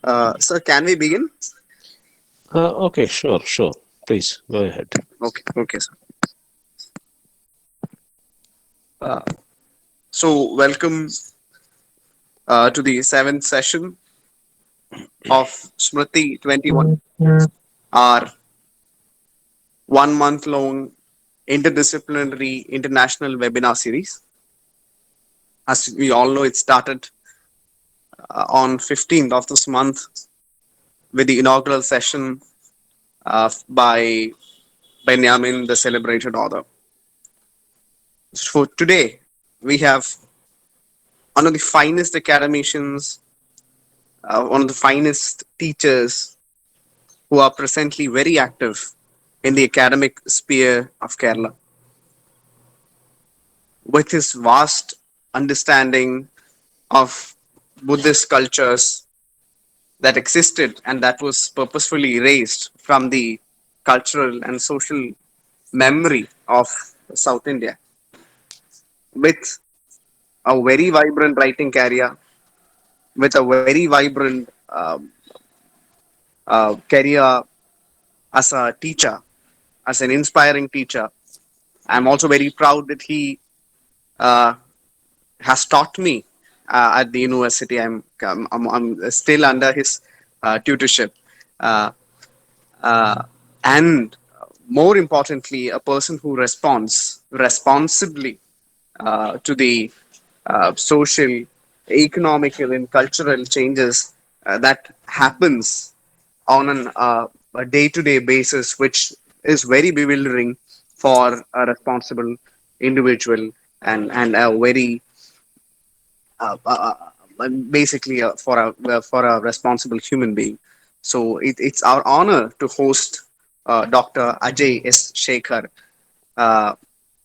Sir, can we begin? Okay, sure. Please go ahead. Okay, okay, sir. Uh, so, welcome to the seventh session of Smriti 21, our 1 month long interdisciplinary international webinar series. As we all know, it started on 15th of this month with the inaugural session by Benjamin, the celebrated author. For today, we have one of the finest academicians, one of the finest teachers who are presently very active in the academic sphere of Kerala. With his vast understanding of Buddhist cultures that existed and that was purposefully erased from the cultural and social memory of South India, with a very vibrant writing career, with a very vibrant career as a teacher, as an inspiring teacher. I'm also very proud that he uh, has taught me at the university. I'm still under his tutorship, uh, uh, and more importantly, a person who responds responsibly to the social, economical, and cultural changes that happens on a day-to-day basis, which is very bewildering for a responsible individual and a very basically for a responsible human being. So it's our honor to host Dr. Ajay S. Sekher uh,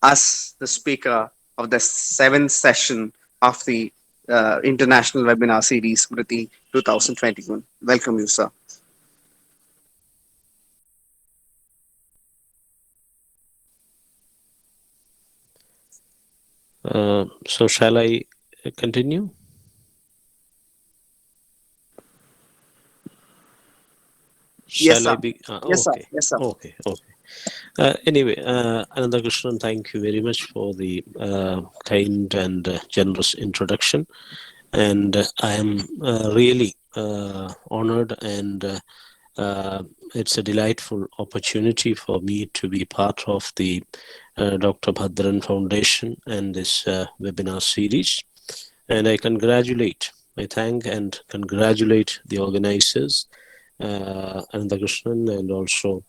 as the speaker of the seventh session of the International Webinar Series, Smriti 2021. Welcome you, sir. So shall I continue? Yes, Shall sir. I be? Yes, sir. Okay, Yes, sir. okay. Anyway, Ananda Krishnan, thank you very much for the kind and generous introduction. And I am really honored, and it's a delightful opportunity for me to be part of the Dr. Bhadran Foundation and this webinar series. And I thank and congratulate the organizers, Ananda Krishnan, and also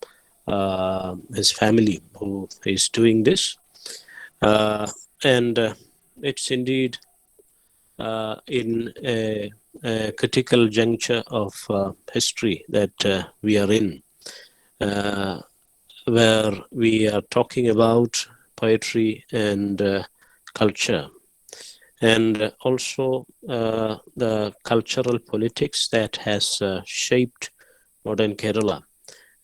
his family who is doing this. And it's indeed in a critical juncture of history that we are in, uh, where we are talking about poetry and culture, and also the cultural politics that has shaped modern Kerala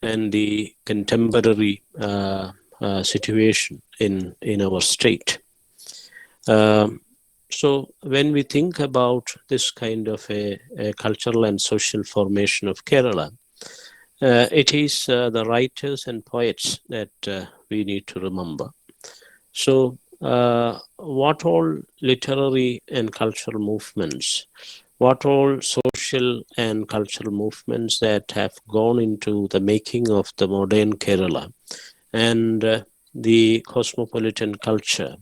and the contemporary situation in our state. Um, so when we think about this kind of a cultural and social formation of Kerala, it is the writers and poets that we need to remember. So, what all literary and cultural movements, what all social and cultural movements that have gone into the making of the modern Kerala, and the cosmopolitan culture,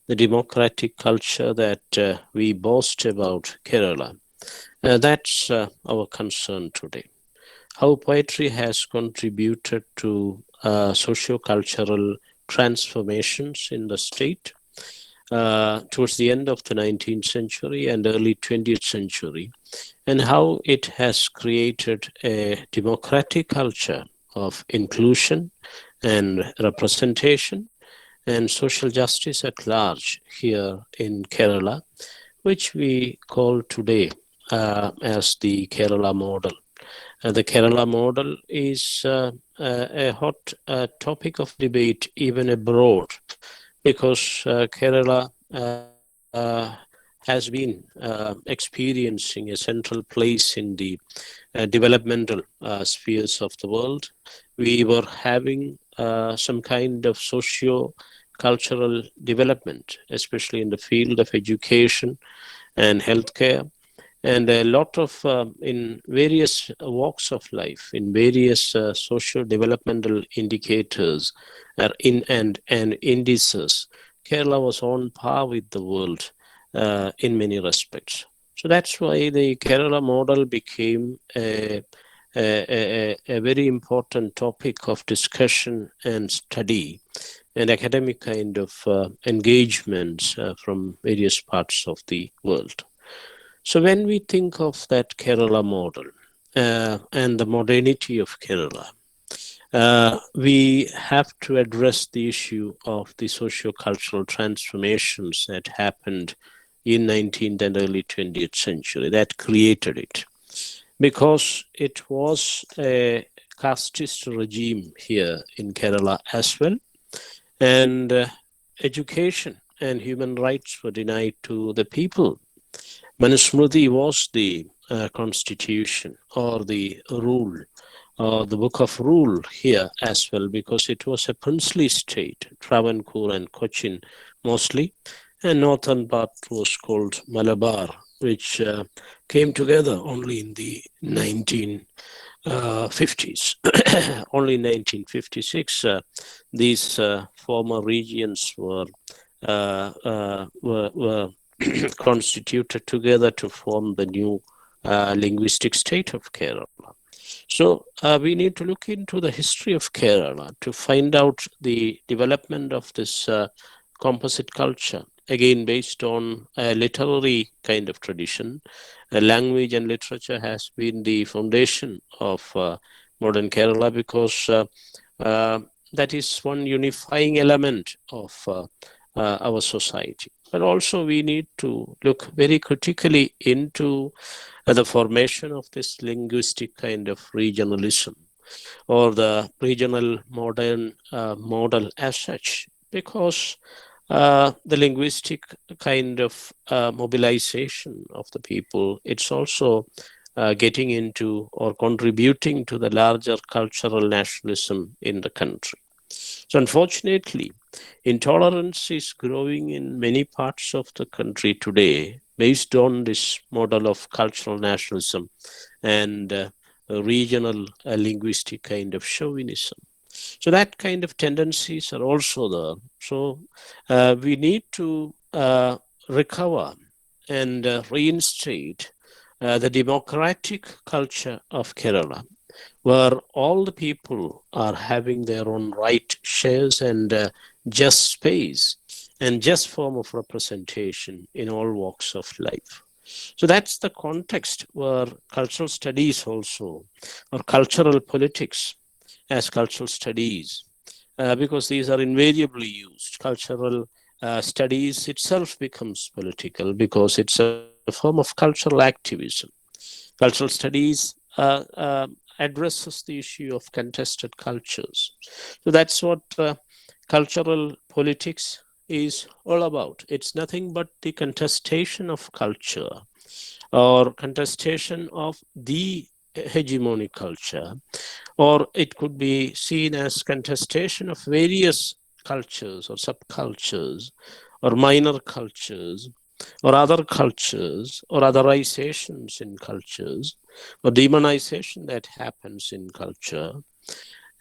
the democratic culture that we boast about Kerala. That's our concern today. How poetry has contributed to socio-cultural transformations in the state towards the end of the 19th century and early 20th century, and how it has created a democratic culture of inclusion and representation and social justice at large here in Kerala, which we call today as the Kerala model. The Kerala model is a hot topic of debate even abroad, because Kerala has been experiencing a central place in the developmental spheres of the world. We were having some kind of socio cultural development, especially in the field of education and healthcare, and a lot of in various walks of life, in various social developmental indicators and indices. Kerala was on par with the world in many respects. So that's why the Kerala model became a very important topic of discussion and study and academic kind of engagements from various parts of the world. So when we think of that Kerala model and the modernity of Kerala, we have to address the issue of the socio-cultural transformations that happened in 19th and early 20th century that created it, because it was a casteist regime here in Kerala as well, and education and human rights were denied to the people. Manusmriti was the constitution or the rule, the book of rule here as well, because it was a princely state, Travancore and Cochin mostly, and northern part was called Malabar, which came together only in the 1950s. Only in 1956, these former regions were constituted together to form the new linguistic state of Kerala. So we need to look into the history of Kerala to find out the development of this composite culture, again based on a literary kind of tradition. Language and literature has been the foundation of modern Kerala, because uh, that is one unifying element of our society. But also we need to look very critically into the formation of this linguistic kind of regionalism or the regional modern model as such, because the linguistic kind of mobilization of the people, it's also getting into or contributing to the larger cultural nationalism in the country. So, unfortunately, intolerance is growing in many parts of the country today based on this model of cultural nationalism and regional linguistic kind of chauvinism. So, that kind of tendencies are also there. So, we need to recover and reinstate the democratic culture of Kerala, where all the people are having their own right shares and just space and just form of representation in all walks of life. So that's the context where cultural studies also, or cultural politics as cultural studies, because these are invariably used. Cultural studies itself becomes political because it's a form of cultural activism. Cultural studies addresses the issue of contested cultures. So that's what cultural politics is all about. It's nothing but the contestation of culture or contestation of the hegemonic culture, or it could be seen as contestation of various cultures or subcultures or minor cultures or other cultures or otherizations in cultures or demonization that happens in culture.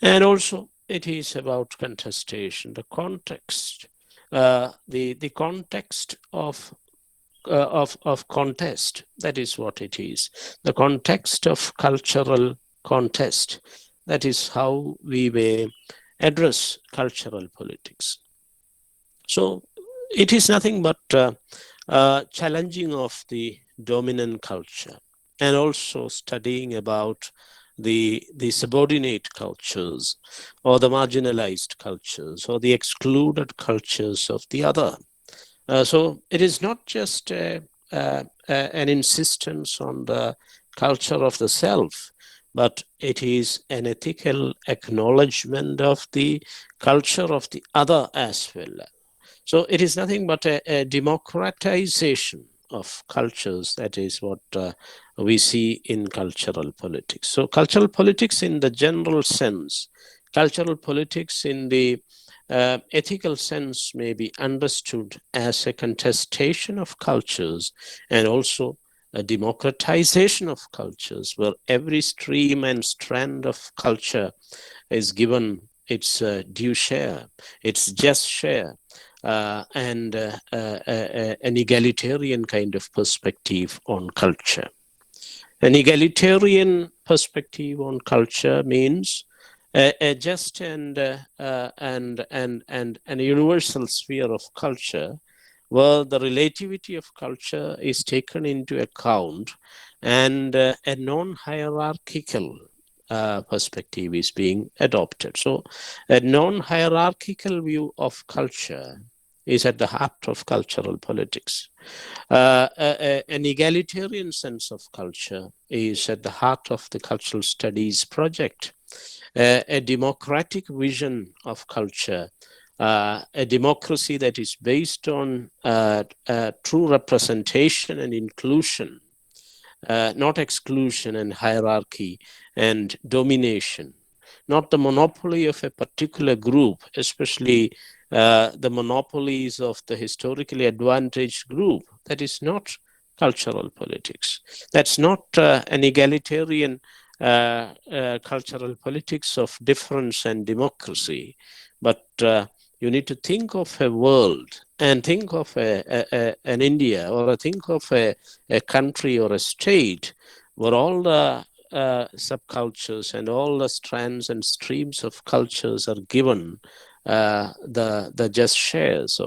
And also it is about contestation, the context, the context of contest. That is what it is. The context of cultural contest. That is how we may address cultural politics. So it is nothing but challenging of the dominant culture and also studying about the subordinate cultures or the marginalized cultures or the excluded cultures of the other. So it is not just an insistence on the culture of the self, but it is an ethical acknowledgement of the culture of the other as well. So it is nothing but a democratization of cultures. That is what we see in cultural politics. So, cultural politics in the general sense, cultural politics in the ethical sense may be understood as a contestation of cultures and also a democratization of cultures, where every stream and strand of culture is given its due share, its just share, and an egalitarian kind of perspective on culture. An egalitarian perspective on culture means a just and a universal sphere of culture, where the relativity of culture is taken into account, and a non-hierarchical perspective is being adopted. So, a non-hierarchical view of culture is at the heart of cultural politics. An egalitarian sense of culture is at the heart of the cultural studies project. A democratic vision of culture, a democracy that is based on true representation and inclusion, not exclusion and hierarchy and domination, not the monopoly of a particular group, especially the monopolies of the historically advantaged group. That is not cultural politics. That's not an egalitarian cultural politics of difference and democracy, but you need to think of a world and think of an India, or think of a country or a state where all the subcultures and all the strands and streams of cultures are given the just shares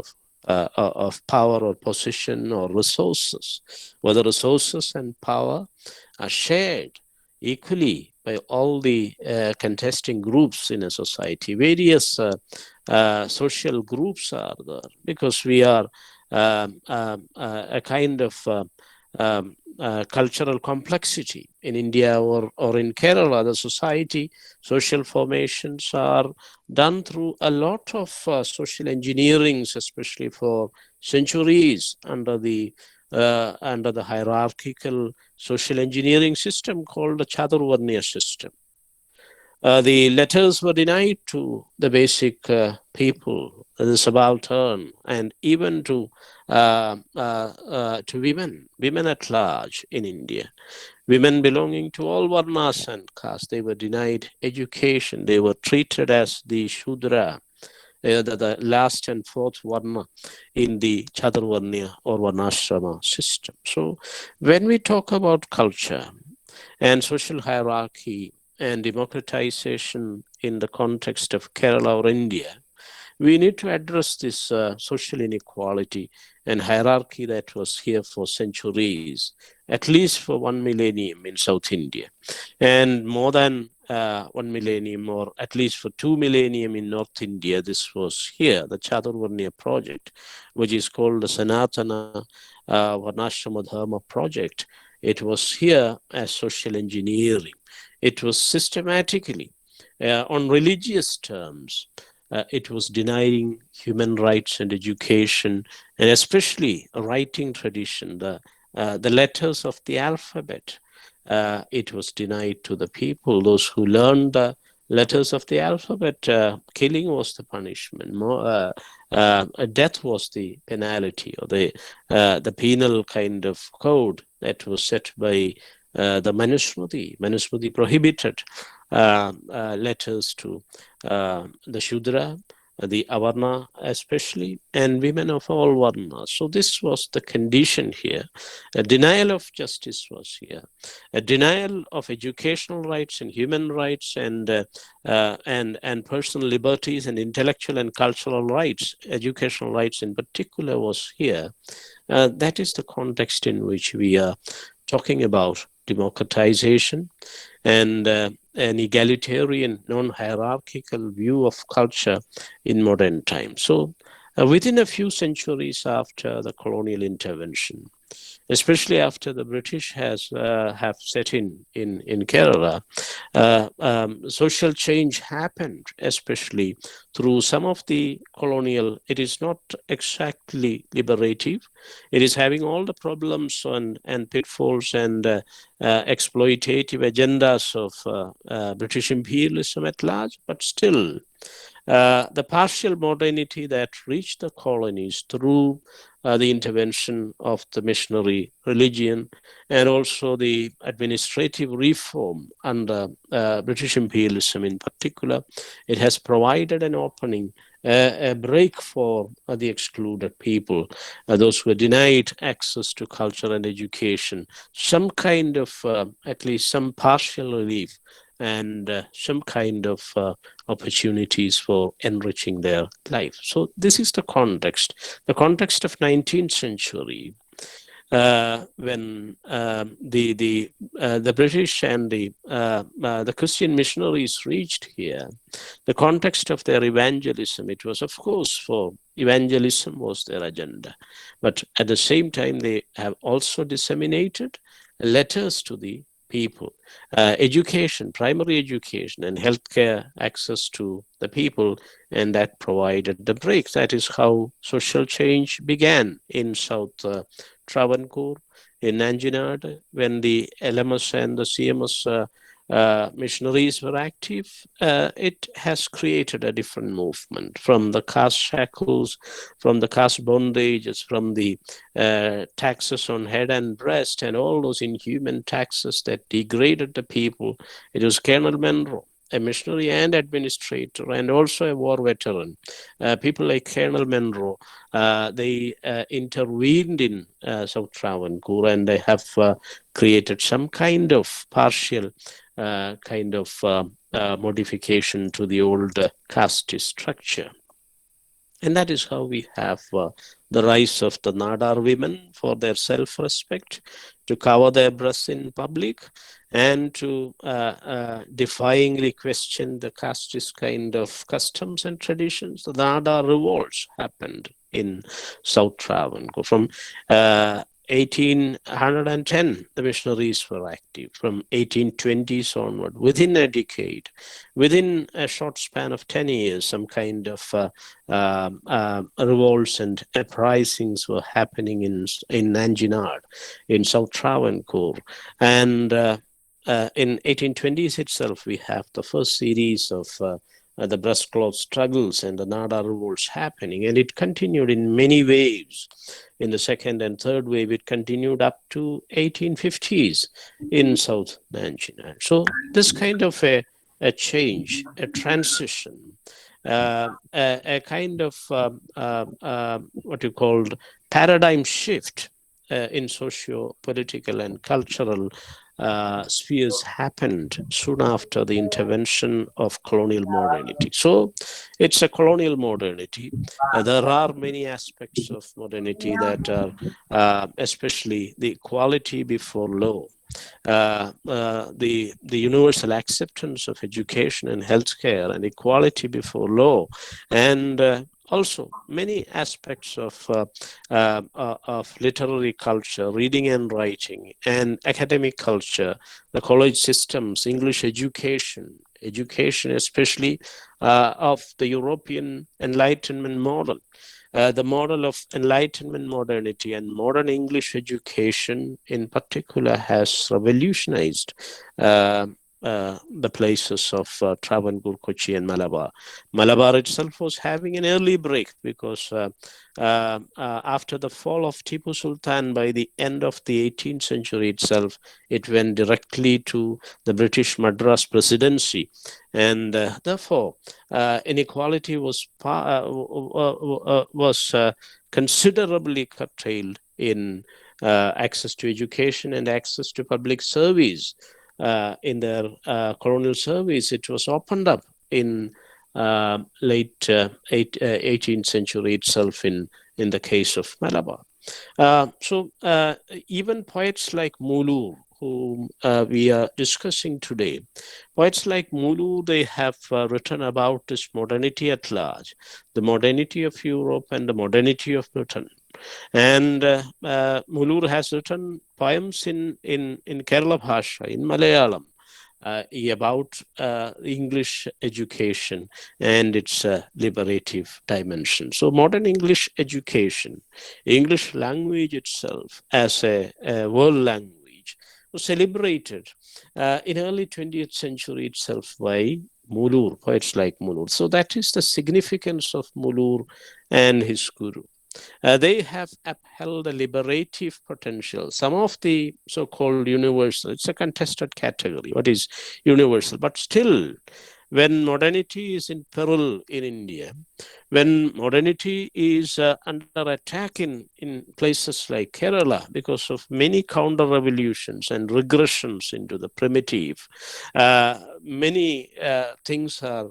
of power or position or resources, where the resources and power are shared equally by all the contesting groups in a society. Various social groups are there, because we are a kind of cultural complexity in India or in Kerala. The society, social formations are done through a lot of social engineerings, especially for centuries under the hierarchical social engineering system called the Chaturvarnya system. The letters were denied to the basic people, the subaltern, and even to women at large in India. Women belonging to all varnas and castes, they were denied education. They were treated as the Shudra, the last and fourth varna in the Chaturvarnya or Varnashrama system. So, when we talk about culture and social hierarchy and democratization in the context of Kerala or India, we need to address this social inequality and hierarchy that was here for centuries, at least for 1 millennium in South India, and more than 1 millennium, or at least for 2 millennium in North India. This was here, the Chaturvarnya project, which is called the Sanatana Varnashrama Dharma project. It was here as social engineering. It was systematically, on religious terms, it was denying human rights and education, and especially a writing tradition, the letters of the alphabet. It was denied to the people, those who learned the letters of the alphabet. Killing was the punishment. Death was the penalty, or the penal kind of code that was set by the Manusmriti. Manusmriti prohibited letters to the Shudra, the Avarna especially, and women of all Varnas. So this was the condition here. A denial of justice was here. A denial of educational rights and human rights and personal liberties and intellectual and cultural rights, educational rights in particular, was here. That is the context in which we are talking about democratization and an egalitarian, non-hierarchical view of culture in modern times. So, within a few centuries after the colonial intervention, especially after the British has have set in Kerala. Social change happened, especially through some of the colonial. It is not exactly liberative. It is having all the problems and pitfalls and exploitative agendas of British imperialism at large, but still the partial modernity that reached the colonies through the intervention of the missionary religion and also the administrative reform under British imperialism in particular, it has provided an opening, a break for the excluded people, those who are denied access to culture and education, some kind of, at least some partial relief and some kind of opportunities for enriching their life. So this is the context of 19th century, when the British and the Christian missionaries reached here. The context of their evangelism, it was of course for evangelism was their agenda, but at the same time they have also disseminated letters to the people, education, primary education, and healthcare access to the people, and that provided the break. That is how social change began in South Travancore, in Nanjinad, when the LMS and the CMS missionaries were active. It has created a different movement from the caste shackles, from the caste bondages, from the taxes on head and breast, and all those inhuman taxes that degraded the people. It was Colonel Monroe, a missionary and administrator, and also a war veteran. People like Colonel Monroe, they intervened in South Travancore, and they have created some kind of partial modification to the old caste structure. And that is how we have the rise of the Nadar women for their self respect, to cover their breasts in public, and to defyingly question the casteist kind of customs and traditions. The Nadar revolts happened in South Travancore. From 1810, the missionaries were active. From 1820s onward, within a decade, within a short span of 10 years, some kind of revolts and uprisings were happening in Nanjinad, in South Travancore. And in 1820s itself, we have the first series of the breastcloth struggles and the Nada revolts happening. And it continued in many waves. In the second and third wave, it continued up to 1850s in South Nanjinad. So this kind of a change, a transition, a kind of what you called paradigm shift in socio-political and cultural spheres happened soon after the intervention of colonial modernity. So it's a colonial modernity. There are many aspects of modernity that are, especially the equality before law, the universal acceptance of education and healthcare and equality before law, and also many aspects of literary culture, reading and writing, and academic culture, the college systems, English education especially of the European Enlightenment model. The model of Enlightenment modernity and modern English education in particular has revolutionized the places of Travancore, Kochi, and Malabar. Malabar itself was having an early break because after the fall of Tipu Sultan, by the end of the 18th century itself, it went directly to the British Madras presidency. And therefore, inequality was considerably curtailed in access to education and access to public service. In their colonial service, it was opened up in late 18th century itself in the case of Malabar. So even poets like Muloor, whom we are discussing today, poets like Muloor, they have written about this modernity at large, the modernity of Europe and the modernity of Britain. And Muloor has written poems in Kerala Bhasha, in Malayalam, about English education and its liberative dimension. So, modern English education, English language itself as a world language, was celebrated in early 20th century itself by Muloor, poets like Muloor. So, that is the significance of Muloor and his guru. They have upheld the liberative potential. Some of the so called universal, it's a contested category. What is universal? But still, when modernity is in peril in India, when modernity is under attack in places like Kerala because of many counter revolutions and regressions into the primitive, many things are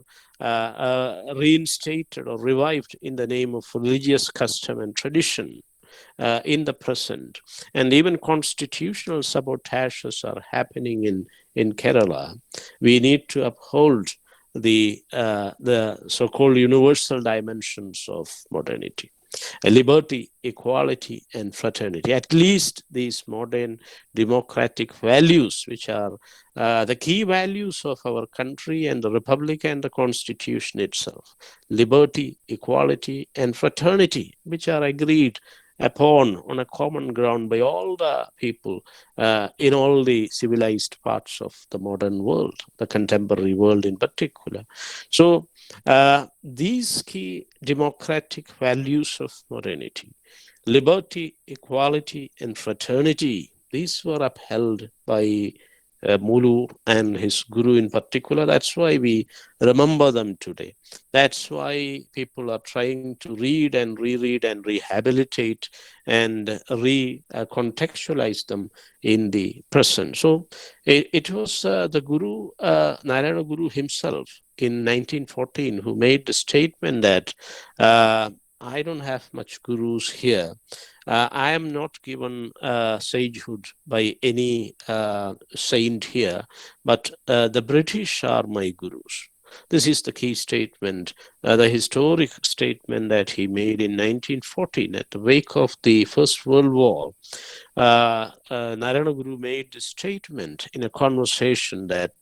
reinstated or revived in the name of religious custom and tradition in the present. And even constitutional sabotages are happening in Kerala. We need to uphold the so-called universal dimensions of modernity: liberty, equality, and fraternity. At least these modern democratic values, which are the key values of our country and the republic and the constitution itself: liberty, equality, and fraternity, which are agreed upon on a common ground by all the people in all the civilized parts of the modern world, the contemporary world in particular. So, these key democratic values of modernity: liberty, equality, and fraternity, these were upheld by Mulu and his guru in particular. That's why we remember them today. That's why people are trying to read and reread and rehabilitate and recontextualize them in the present. So it was the Guru, Narayana Guru himself in 1914 who made the statement that I don't have much gurus here. I am not given sagehood by any saint here, but the British are my gurus. This is the key statement, the historic statement that he made in 1914 at the wake of the First World War. Narayana Guru made a statement in a conversation that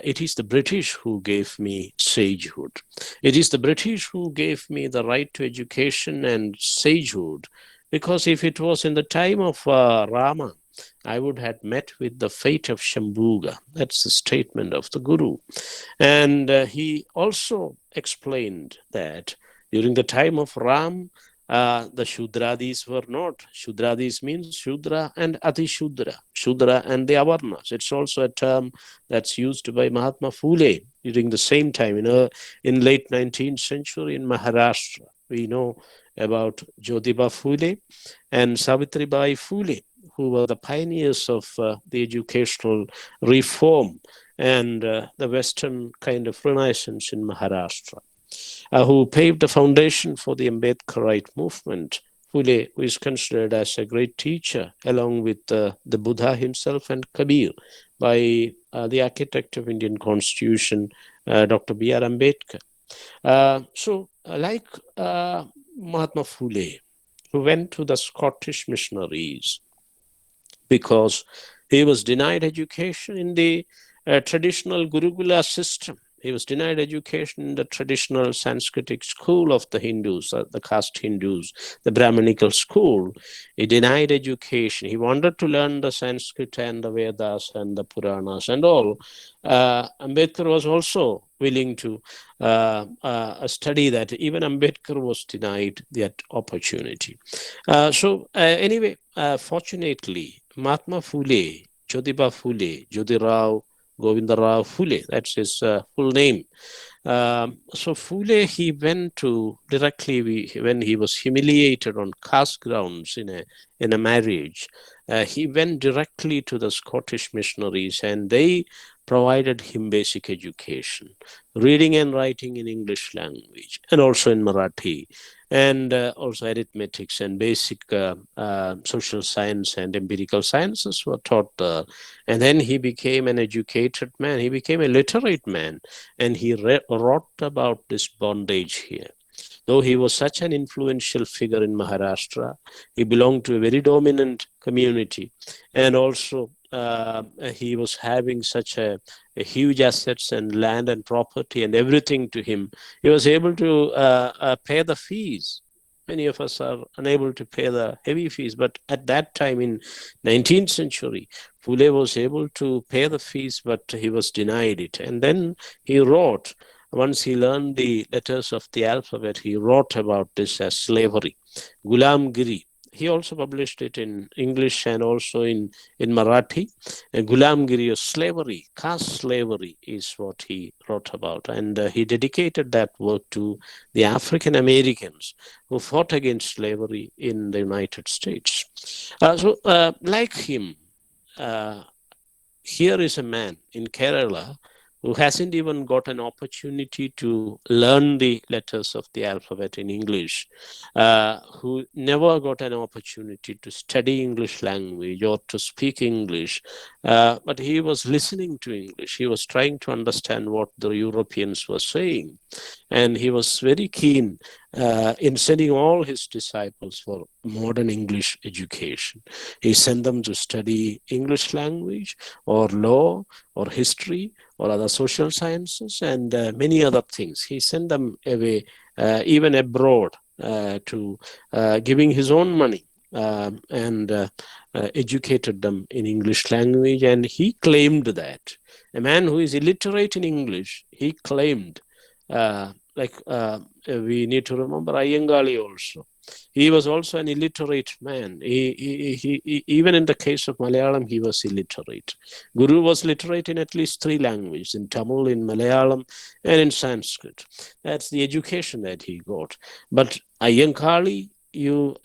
it is the British who gave me sagehood. It is the British who gave me the right to education and sagehood, because if it was in the time of Rama, I would have met with the fate of Shambhuga. That's the statement of the Guru. And he also explained that during the time of Ram, the Shudradis were not. Shudradis means Shudra and Ati Shudra, Shudra and the Avarnas. It's also a term that's used by Mahatma Phule during the same time, in late 19th century in Maharashtra. We know about Jyotiba Phule and Savitribai Phule, who were the pioneers of the educational reform and the Western kind of renaissance in Maharashtra, who paved the foundation for the Ambedkarite movement. Phule, who is considered as a great teacher, along with the Buddha himself and Kabir, by the architect of Indian Constitution, Dr. B.R. Ambedkar. Like Mahatma Phule, who went to the Scottish missionaries because he was denied education in the traditional Gurukula system. He was denied education in the traditional Sanskritic school of the Hindus, the caste Hindus, the Brahminical school. He denied education. He wanted to learn the Sanskrit and the Vedas and the Puranas and all. Ambedkar was also willing to study that. Even Ambedkar was denied that opportunity. Anyway, fortunately, Mahatma Phule, Jyotiba Phule, Jyotirao Govindarao Phule, that's his full name. So Phule, he went to directly when he was humiliated on caste grounds in a marriage. He went directly to the Scottish missionaries, and they provided him basic education, reading and writing in English language, and also in Marathi, and also arithmetics and basic social science and empirical sciences were taught there. And then he became an educated man. He became a literate man, and he wrote about this bondage here. Though he was such an influential figure in Maharashtra, he belonged to a very dominant community, and also he was having such a huge assets and land and property and everything to him. He was able to pay the fees. Many of us are unable to pay the heavy fees, but at that time in 19th century, Phule was able to pay the fees, but he was denied it. And then he wrote, once he learned the letters of the alphabet, he wrote about this as slavery, Gulamgiri. He also published it in English and also in Marathi. Gulamgiri, or slavery, caste slavery, is what he wrote about. And he dedicated that work to the African Americans who fought against slavery in the United States. Like him, uh, here is a man in Kerala who hasn't even got an opportunity to learn the letters of the alphabet in English, who never got an opportunity to study English language or to speak English, but he was listening to English. He was trying to understand what the Europeans were saying. And he was very keen in sending all his disciples for modern English education. He sent them to study English language or law or history or other social sciences and many other things. He sent them away, even abroad, to giving his own money, and educated them in English language. And he claimed that a man who is illiterate in English, he claimed, we need to remember Iyengali also. He was also an illiterate man. Even in the case of Malayalam, he was illiterate. Guru was literate in at least 3 languages, in Tamil, in Malayalam, and in Sanskrit. That's the education that he got. But Iyenkali, you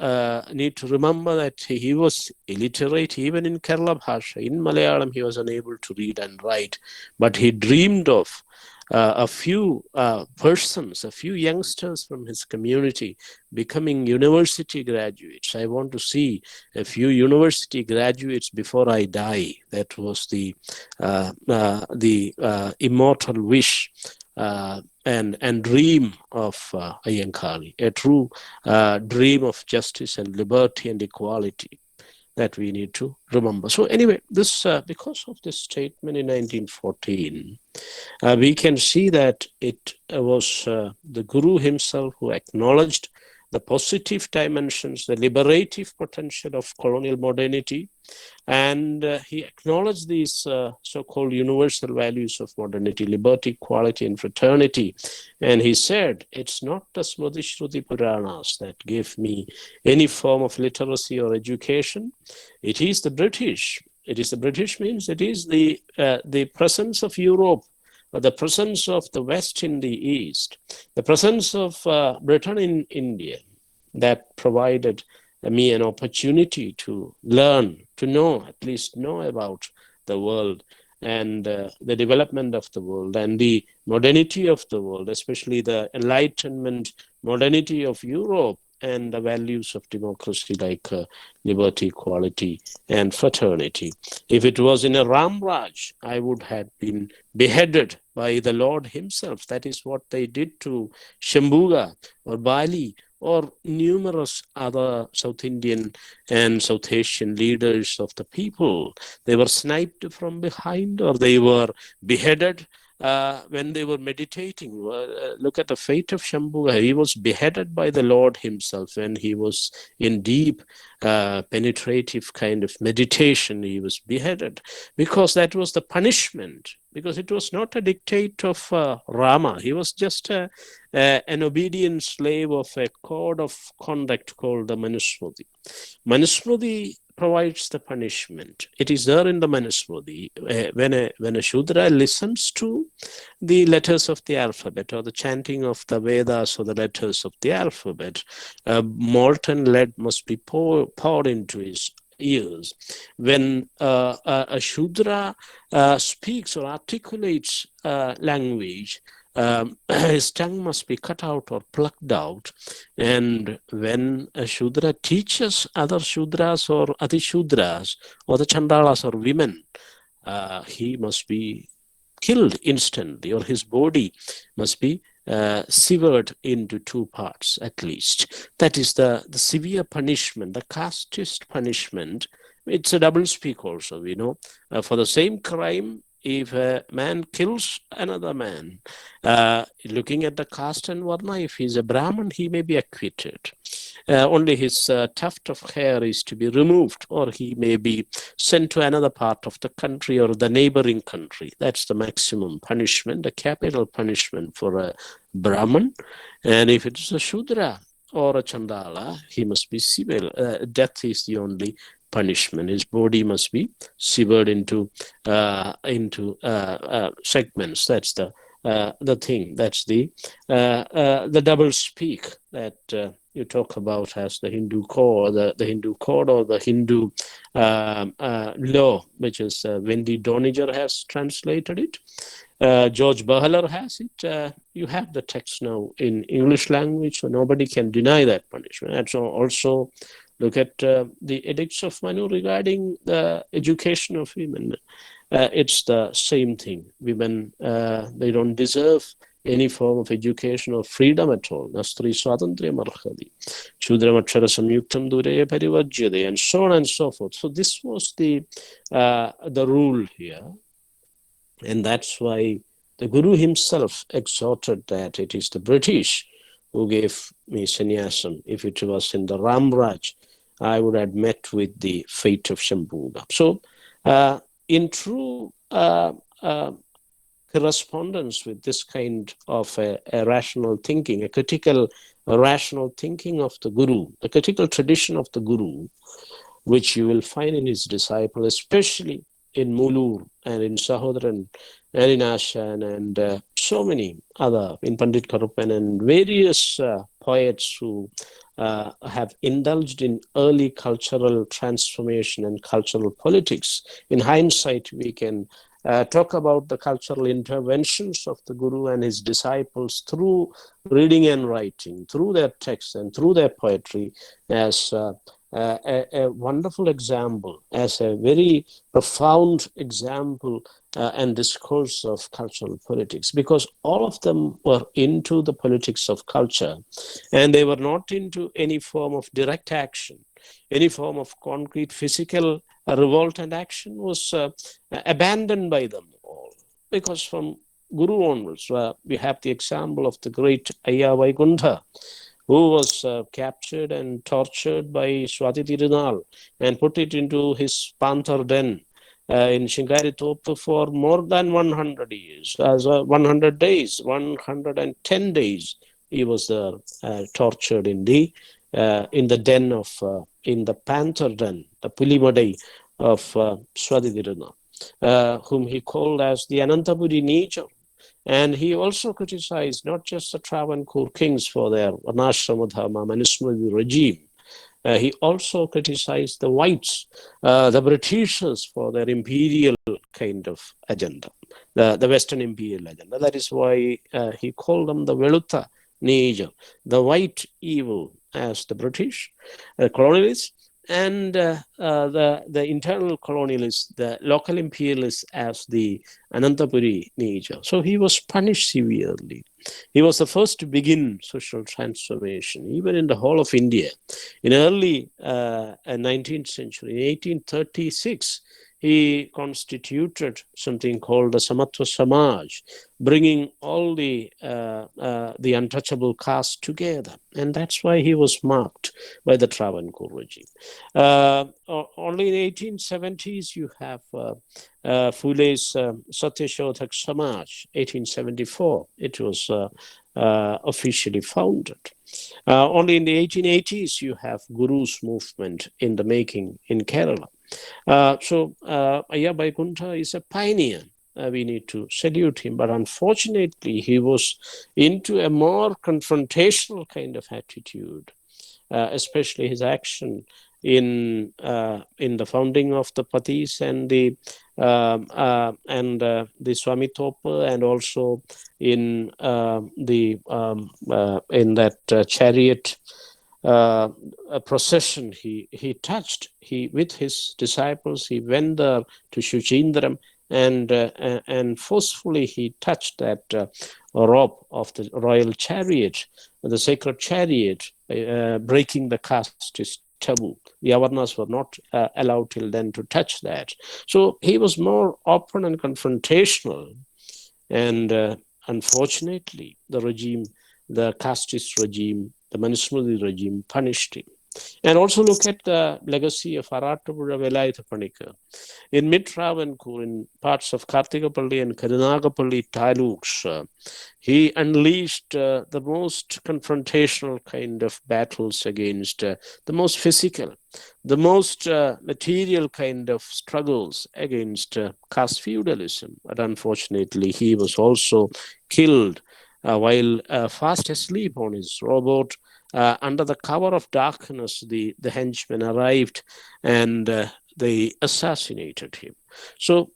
need to remember that he was illiterate even in Kerala Bhasha. In Malayalam, he was unable to read and write, but he dreamed of a few persons, a few youngsters from his community becoming university graduates. I want to see a few university graduates before I die. That was the immortal wish and dream of Iyenkali, a true dream of justice and liberty and equality that we need to remember. So anyway, this because of this statement in 1914, we can see that it was the Guru himself who acknowledged the positive dimensions, the liberative potential of colonial modernity, and he acknowledged these so-called universal values of modernity, liberty, equality, and fraternity. And he said, it's not the Smriti Shruti Puranas that give me any form of literacy or education. It is the British. It is the British means it is the presence of Europe, the presence of the West in the East, the presence of Britain in India that provided me an opportunity to learn, to know, at least know about the world and the development of the world and the modernity of the world, especially the Enlightenment modernity of Europe and the values of democracy like liberty, equality, and fraternity. If it was in a Ramraj, I would have been beheaded by the Lord himself. That is what they did to Shambhuga or Bali or numerous other South Indian and South Asian leaders of the people. They were sniped from behind or they were beheaded when they were meditating. Look at the fate of Shambhuga. He was beheaded by the Lord himself when he was in deep, penetrative kind of meditation. He was beheaded because that was the punishment, because it was not a dictate of Rama. He was just an obedient slave of a code of conduct called the Manusmriti. Manusmriti provides the punishment. It is there in the Manusmriti. When a Shudra listens to the letters of the alphabet or the chanting of the Vedas or the letters of the alphabet, molten lead must be poured into his ears. When a Shudra speaks or articulates language, his tongue must be cut out or plucked out. And when a Shudra teaches other Shudras or Adishudras or the Chandalas or women, he must be killed instantly or his body must be severed into two parts at least. That is the severe punishment, the casteist punishment. It's a double speak also, we know. For the same crime, if a man kills another man, looking at the caste and varna, if he's a Brahmin, he may be acquitted. Only his tuft of hair is to be removed, or he may be sent to another part of the country or the neighboring country. That's the maximum punishment, the capital punishment for a Brahmin. And if it's a Shudra or a Chandala, he must be severed. Death is the only punishment. His body must be severed into segments. That's the thing. That's the double speak that you talk about as the Hindu code, the Hindu code or the Hindu law, which is Wendy Doniger has translated it. George Bahaler has it. You have the text now in English language, so nobody can deny that punishment. And so also look at the edicts of Manu regarding the education of women. It's the same thing. Women, they don't deserve any form of education or freedom at all. Nastri swatantriya marhadi. Shudram akshara samyuktam dure parivajyade, and so on and so forth. So this was the rule here. And that's why the Guru himself exhorted that it is the British who gave me sannyasam. If it was in the Ramraj, I would have met with the fate of Shambhuga. So in true correspondence with this kind of a rational thinking, a critical rational thinking of the Guru, the critical tradition of the Guru, which you will find in his disciple, especially in Muloor and in Sahodran and in Ashan and so many other, in Pandit Karupan and various poets who have indulged in early cultural transformation and cultural politics. In hindsight, we can talk about the cultural interventions of the Guru and his disciples through reading and writing, through their texts and through their poetry as a wonderful example, as a very profound example and discourse of cultural politics, because all of them were into the politics of culture, and they were not into any form of direct action. Any form of concrete physical revolt and action was abandoned by them all, because from Guru onwards, we have the example of the great Ayya Vaikuntha, who was captured and tortured by Swati Tirunal and put it into his panther den in Shingari Topu for more than 100 years, as 100 days, 110 days. He was tortured in the den of, in the panther den, the Pulimadai of Swati Tirunal, whom he called as the Anantapuri nature. And he also criticized not just the Travancore kings for their Varnashrama Manusmriti regime. He also criticized the whites, the Britishers, for their imperial kind of agenda, the Western imperial agenda. That is why he called them the Velutha Nature, the white evil, as the British colonialists, and the internal colonialists, the local imperialists, as the Anantapuri nature. So he was punished severely. He was the first to begin social transformation, even in the whole of India. In early 19th century, in 1836, he constituted something called the Samatva Samaj, bringing all the untouchable castes together. And that's why he was marked by the Travancore regime. Only in 1870s, you have Phule's Satyashodhak Samaj, 1874. It was officially founded. Only in the 1880s, you have Guru's movement in the making in Kerala. So Ayya Vaikuntha is a pioneer. We need to salute him. But unfortunately, he was into a more confrontational kind of attitude, especially his action in the founding of the Patis and the Swamitopa, and also in that chariot a procession he touched. With his disciples, he went there to Shuchindram and forcefully he touched that rope of the royal chariot, the sacred chariot, breaking the caste taboo. The Avarnas were not allowed till then to touch that. So he was more open and confrontational, and unfortunately, the casteist regime, the Manusmriti regime, punished him. And also look at the legacy of Arattapuzha Velayatha Panikar. In mid-Travancore, in parts of Karthikapalli and Karunagapalli taluks, he unleashed the most confrontational kind of battles against the most physical, the most material kind of struggles against caste feudalism. But unfortunately, he was also killed while fast asleep on his robot. Under the cover of darkness, the henchmen arrived and they assassinated him. So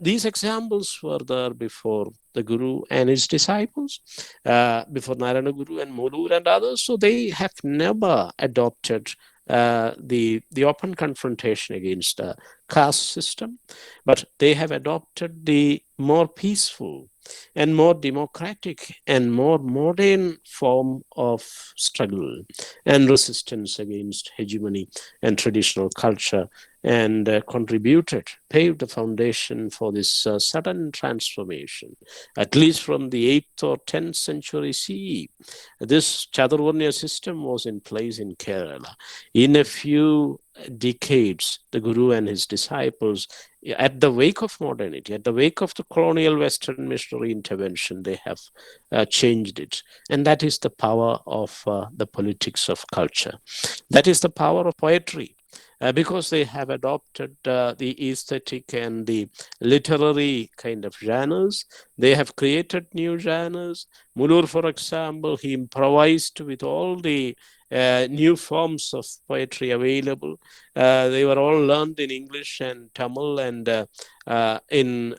these examples were there before the Guru and his disciples, before Narayana Guru and Muloor and others. So they have never adopted the open confrontation against the caste system, but they have adopted the more peaceful and more democratic and more modern form of struggle and resistance against hegemony and traditional culture, and paved the foundation for this sudden transformation, at least from the 8th or 10th century CE. This Chaturvarnya system was in place in Kerala. In a few decades, the Guru and his disciples, at the wake of modernity, at the wake of the colonial Western missionary intervention, they have changed it. And that is the power of the politics of culture. That is the power of poetry. Because they have adopted the aesthetic and the literary kind of genres, they have created new genres. Muloor, for example, he improvised with all the new forms of poetry available. They were all learned in English and Tamil and in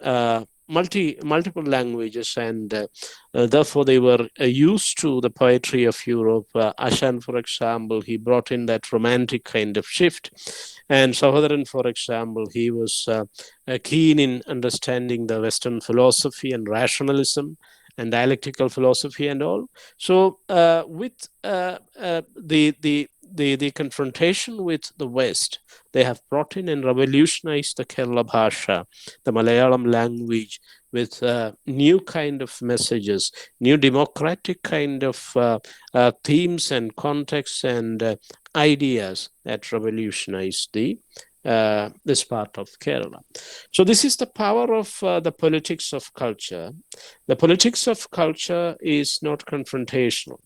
multiple languages, and therefore they were used to the poetry of Europe. Ashan, for example, he brought in that romantic kind of shift, and Sahodaran, for example, he was keen in understanding the Western philosophy and rationalism and dialectical philosophy and all. So with the confrontation with the West, they have brought in and revolutionized the Kerala Bhasha, the Malayalam language, with new kind of messages, new democratic kind of themes and contexts and ideas that revolutionized this part of Kerala. So this is the power of the politics of culture. The politics of culture is not confrontational.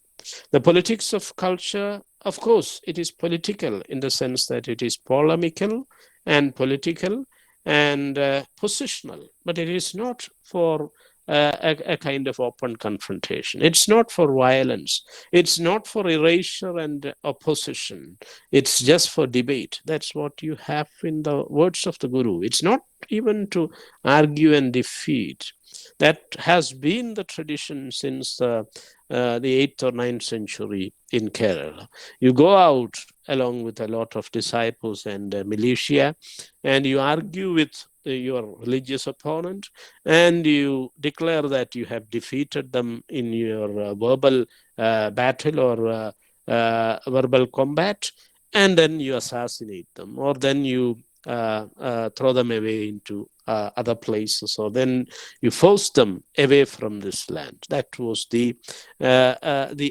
The politics of culture, of course, it is political in the sense that it is polemical and political and positional, but it is not for a kind of open confrontation. It's not for violence. It's not for erasure and opposition. It's just for debate. That's what you have in the words of the Guru. It's not even to argue and defeat. That has been the tradition since the 8th or 9th century in Kerala. You go out along with a lot of disciples and militia, and you argue with your religious opponent, and you declare that you have defeated them in your verbal battle or verbal combat, and then you assassinate them, or then you throw them away into other places, or then you force them away from this land. That was the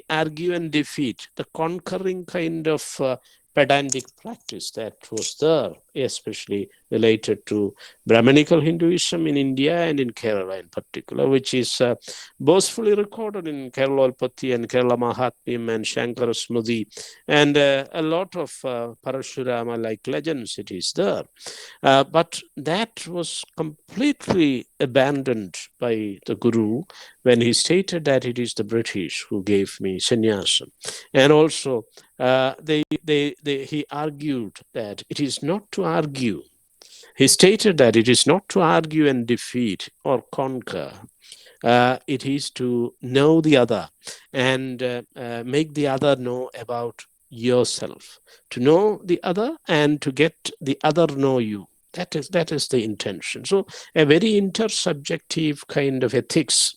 argue and defeat, the conquering kind of pedantic practice that was there, especially related to Brahmanical Hinduism in India and in Kerala in particular, which is boastfully recorded in Kerala Alpati and Kerala Mahatmyam and Shankara Smriti, and a lot of Parashurama-like legends it is there. But that was completely abandoned by the Guru when he stated that it is the British who gave me sannyasam. And also, he argued that it is not to argue. He stated that it is not to argue and defeat or conquer. It is to know the other and make the other know about yourself. To know the other and to get the other know you. That is the intention. So a very intersubjective kind of ethics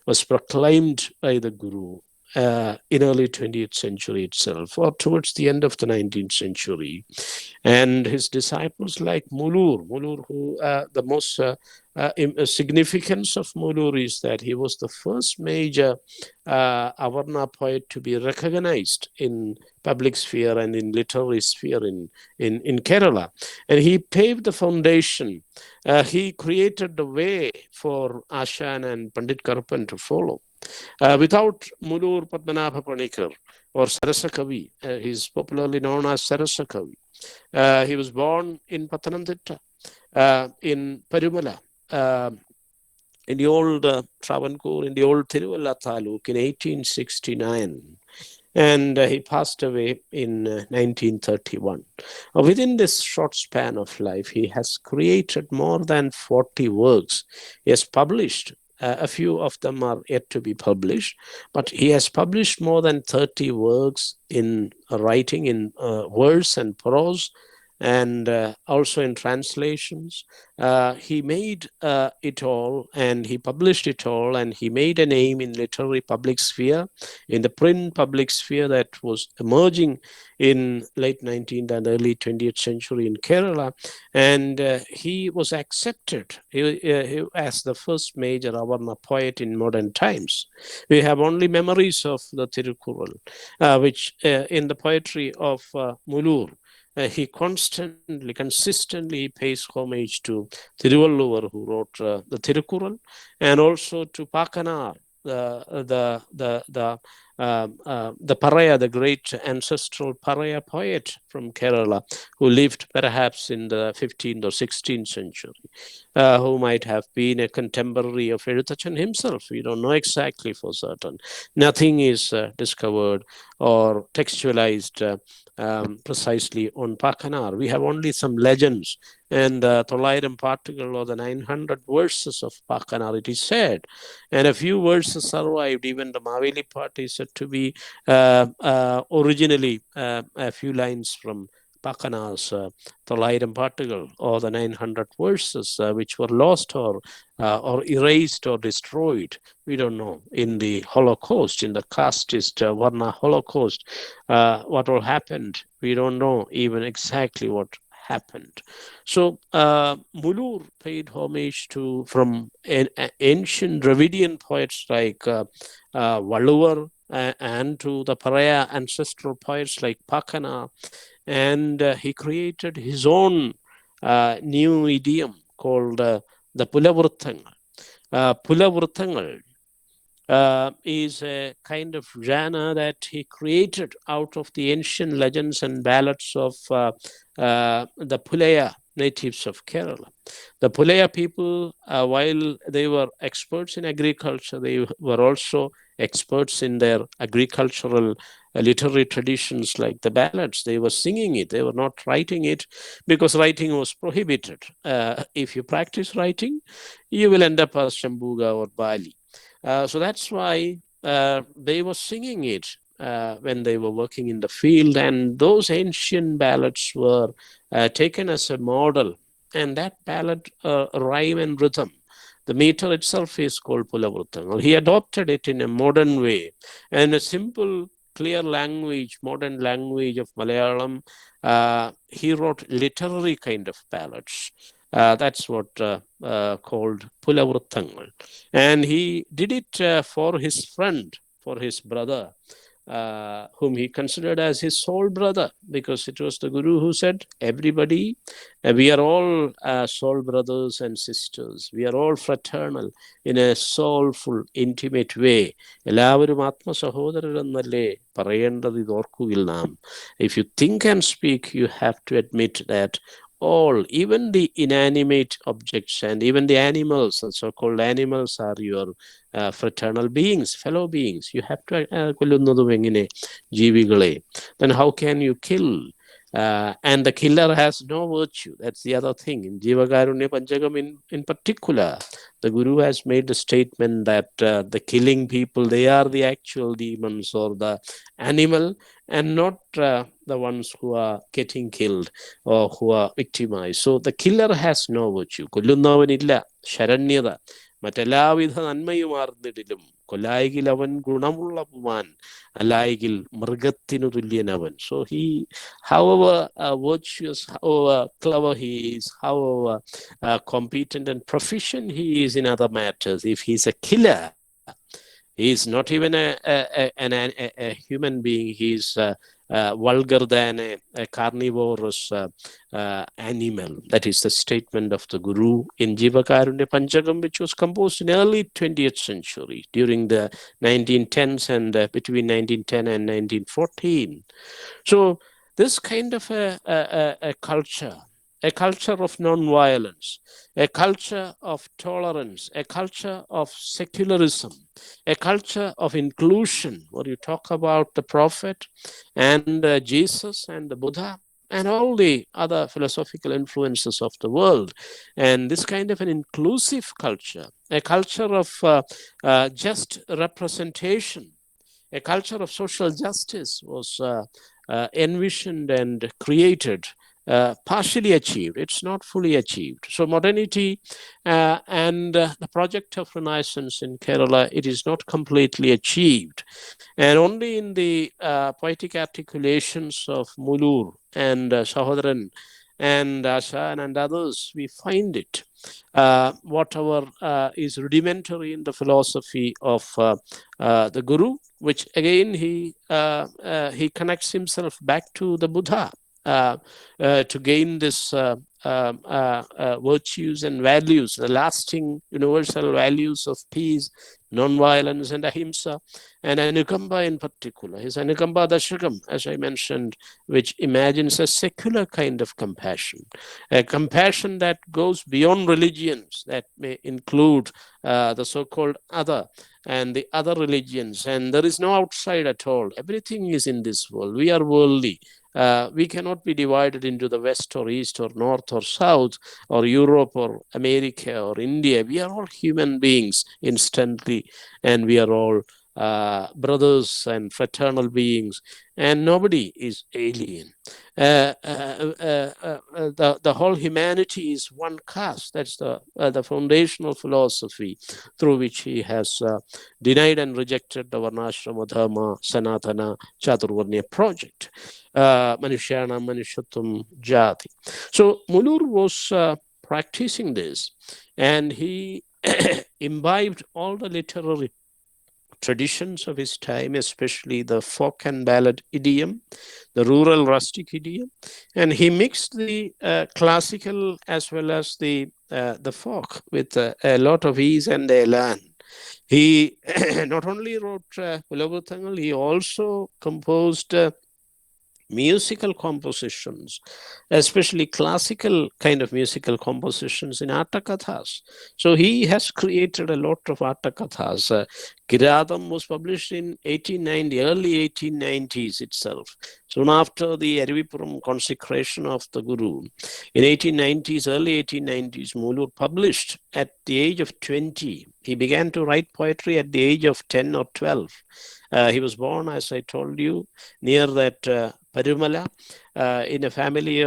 was proclaimed by the Guru in early 20th century itself, or towards the end of the 19th century. And his disciples like Muloor, who the most significance of Muloor is that he was the first major Avarna poet to be recognized in public sphere and in literary sphere in Kerala. And he paved the foundation. He created the way for Ashan and Pandit Karpan to follow. Without Muloor Padmanabha Panikar or Sarasakavi, he is popularly known as Sarasakavi. He was born in Pathanamthitta, in Parumala, in the old Travancore, in the old Tiruvalla Taluk in 1869. And he passed away in 1931. Within this short span of life, he has created more than 40 works. He has published, a few of them are yet to be published, but he has published more than 30 works in writing in verse and prose, and also in translations. He made it all, and he published it all, and he made a name in literary public sphere, in the print public sphere that was emerging in late 19th and early 20th century in Kerala. And he was accepted as the first major Avarna poet in modern times. We have only memories of the Tirukural, which in the poetry of Muloor, he consistently pays homage to Thiruvalluvar, who wrote the Tirukural, and also to Pakanar, the Paraya, the great ancestral Paraya poet from Kerala, who lived perhaps in the 15th or 16th century, who might have been a contemporary of Ezhuthachan himself. We don't know exactly for certain. Nothing is discovered or textualized precisely on Pakanar. We have only some legends and Tolairam particle or the 900 verses of Pakanar, it is said. And a few verses survived. Even the Maveli part is said to be originally a few lines from Pakanar's Tolairam particle or the 900 verses which were lost or erased or destroyed. We don't know. In the Holocaust, in the casteist Varna Holocaust, what all happened, we don't know even exactly what happened. So Muloor paid homage to from ancient Dravidian poets like Valluvar and to the Paraya ancestral poets like Pakana, and he created his own new idiom called the Pulavrutangal. Pulavrutangal is a kind of genre that he created out of the ancient legends and ballads of the Pulaya natives of Kerala. The Pulaya people, while they were experts in agriculture, they were also experts in their agricultural literary traditions like the ballads. They were singing it, they were not writing it because writing was prohibited. If you practice writing, you will end up as Shambuga or Bali. So that's why they were singing it when they were working in the field, and those ancient ballads were taken as a model. And that ballad rhyme and rhythm, the meter itself is called Pulavrutangal. He adopted it in a modern way and a simple, clear language, modern language of Malayalam. He wrote literary kind of ballads. That's what called Pulavrutangal. And he did it for his friend, for his brother, whom he considered as his soul brother, because it was the Guru who said, everybody, we are all soul brothers and sisters. We are all fraternal in a soulful, intimate way. എല്ലാവരും ആത്മസഹോദരരെന്നല്ലേ പറയേണ്ടത് ഇതോർക്കുകിൽ നാം. If you think and speak, you have to admit that all, even the inanimate objects and even the animals, and so-called animals, are your fraternal beings, fellow beings. You have to കൊല്ലുന്നതും എങ്ങനെ ജീവികളെ. Then how can you kill And the killer has no virtue. That's the other thing. In Jivakarunya Panchakam, in particular, the Guru has made the statement that the killing people, they are the actual demons or the animal, and not the ones who are getting killed or who are victimized. So the killer has no virtue. കൊല്ലുന്നവനില്ല ശരണ്യത മറ്റെല്ലാവിധ നന്മയുമാർന്നിടിലും കൊല്ലായികിൽ അവൻ ഗുണമുള്ള പുമാൻ അല്ലായികിൽ മൃഗത്തിനു തുല്യനവൻ. So he, however virtuous, however clever he is, however competent and proficient he is in other matters, if he's a killer, he is not even a human being. He is vulgar than a carnivorous animal. That is the statement of the Guru in Jivakarunya Panchakam, which was composed in early 20th century during the 1910s and between 1910 and 1914. So this kind of a culture of non-violence, a culture of tolerance, a culture of secularism, a culture of inclusion, where you talk about the Prophet and Jesus and the Buddha and all the other philosophical influences of the world. And this kind of an inclusive culture, a culture of just representation, a culture of social justice was envisioned and created, partially achieved. It's not fully achieved. So modernity and the project of Renaissance in Kerala, it is not completely achieved. And only in the poetic articulations of Muloor and Sahodran and Ashan and others, we find it. Whatever is rudimentary in the philosophy of the Guru, which again he connects himself back to the Buddha to gain this virtues and values, the lasting universal values of peace, non-violence, and ahimsa, and Anukamba in particular. His Anukamba Dashakam, as I mentioned, which imagines a secular kind of compassion, a compassion that goes beyond religions, that may include the so-called other and the other religions, and there is no outside at all. Everything is in this world. We are worldly. We cannot be divided into the West or East or North or South or Europe or America or India. We are all human beings instantly, and we are all brothers and fraternal beings, and nobody is alien. The whole humanity is one caste. That's the foundational philosophy through which he has denied and rejected the Varnashrama Dharma Sanatana Chaturvarnya project. Manushyana Manushatvam Jati. So Muloor was practicing this, and he imbibed all the literary traditions of his time, especially the folk and ballad idiom, the rural rustic idiom, and he mixed the classical as well as the folk with a lot of ease and elan. He not only wrote Pulavuthangal, he also composed musical compositions, especially classical kind of musical compositions in Atakathas. So he has created a lot of Atakathas. Kiradam was published in 1890, early 1890s itself, soon after the Arivipuram consecration of the Guru. In 1890s, early 1890s, Muloor published at the age of 20. He began to write poetry at the age of 10 or 12. He was born, as I told you, near that Parumala, in a family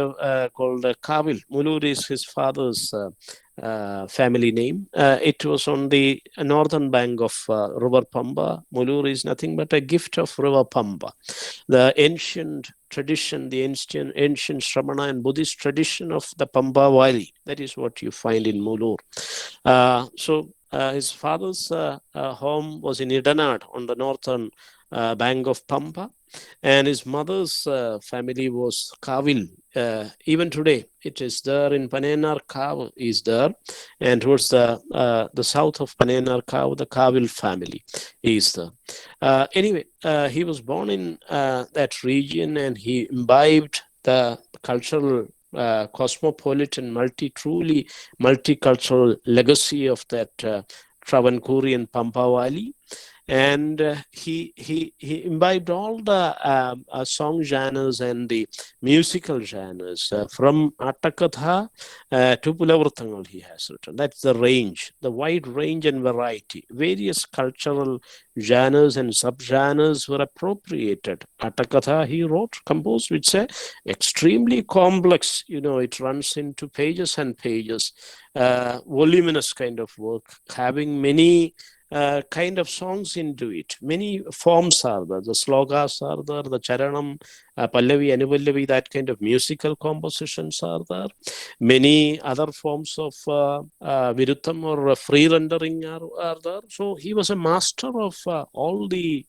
called Kavil. Muloor is his father's family name. It was on the northern bank of River Pamba. Muloor is nothing but a gift of River Pamba. The ancient tradition, the ancient Shramana and Buddhist tradition of the Pamba Valley. That is what you find in Muloor. His father's home was in Idanad on the northern bank of Pampa, and his mother's family was Kavil. Even today, it is there in Panenar Kav is there, and towards the south of Panenar Kav, the Kavil family is there. Anyway, he was born in that region, and he imbibed the cultural cosmopolitan, truly multicultural legacy of that Travancore and Pampa Valley. And he imbibed all the song genres and the musical genres from Attakatha to Pulavrutangal he has written. That's the range, the wide range and variety. Various cultural genres and subgenres were appropriated. Attakatha he wrote, composed, which is extremely complex. It runs into pages and pages, voluminous kind of work, having many kind of songs into it. Many forms are there. The slogas are there, the charanam, pallavi, anupallavi, that kind of musical compositions are there. Many other forms of viruttam or free rendering are there. So he was a master of all the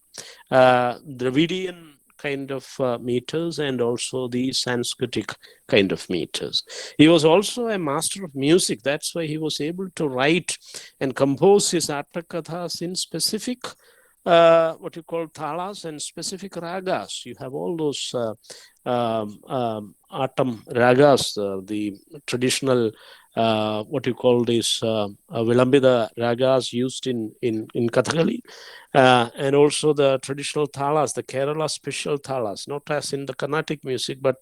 Dravidian kind of meters and also the Sanskritic kind of meters. He was also a master of music. That's why he was able to write and compose his Attakathas in specific what you call thalas and specific ragas. You have all those Atam ragas, the traditional what you call these Vilambida ragas used in Kathakali, and also the traditional thalas, the Kerala special thalas, not as in the Carnatic music, but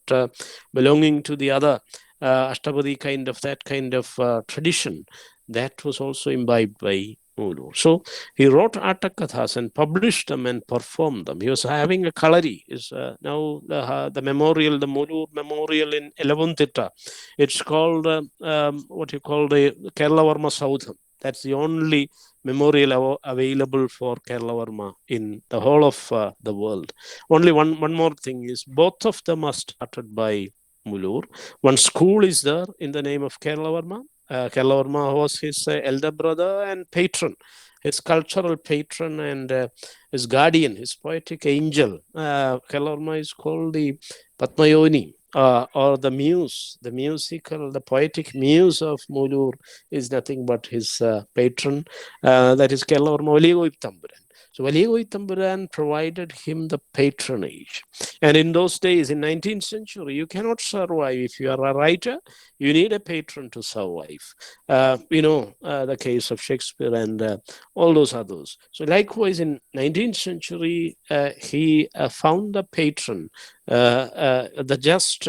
belonging to the other Ashtapadi that kind of tradition. That was also imbibed by Muloor. So he wrote Attakathas and published them and performed them. He was having a Kalady. Is now the memorial, the Muloor Memorial in Elevanthita. It's called what you call the Kerala Varma Southam. That's the only memorial available for Kerala Varma in the whole of the world. Only one more thing is both of them are started by Muloor. One school is there in the name of Kerala Varma. Kerala Varma was his elder brother and patron, his cultural patron and his guardian, his poetic angel. Kerala Varma is called the Padmayoni, or the muse, the musical, the poetic muse of Muloor is nothing but his patron, that is Kerala Varma Valigoyithamburan. So Valigoyithamburan provided him the patronage. And in those days, in 19th century, you cannot survive. If you are a writer, you need a patron to survive. The case of Shakespeare and all those others. So likewise, in 19th century, he found a patron, the just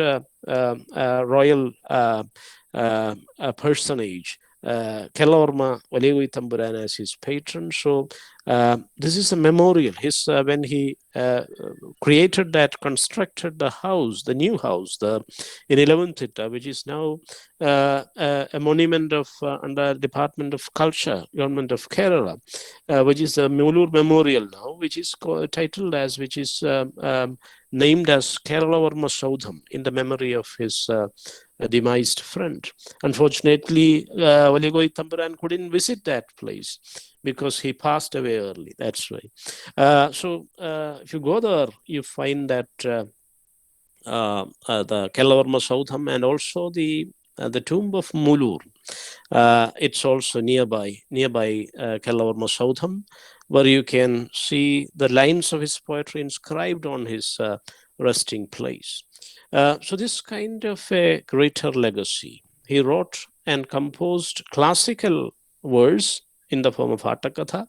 royal personage, Kerala Varma Valigoyithamburan as his patron. So this is a memorial. When he created that, constructed the house, the new house, in Elevanthita, which is now a monument of under Department of Culture, Government of Kerala, which is a Muloor Memorial now, which is titled as, which is named as Kerala Varma Southam in the memory of his demised friend. Unfortunately, Valigoyithamburan couldn't visit that place because he passed away early. That's why. So if you go there, you find that the Kerala Varma Southam and also the tomb of Muloor. It's also nearby Kerala Varma Southam, where you can see the lines of his poetry inscribed on his resting place. So this kind of a greater legacy. He wrote and composed classical verse in the form of Attakatha,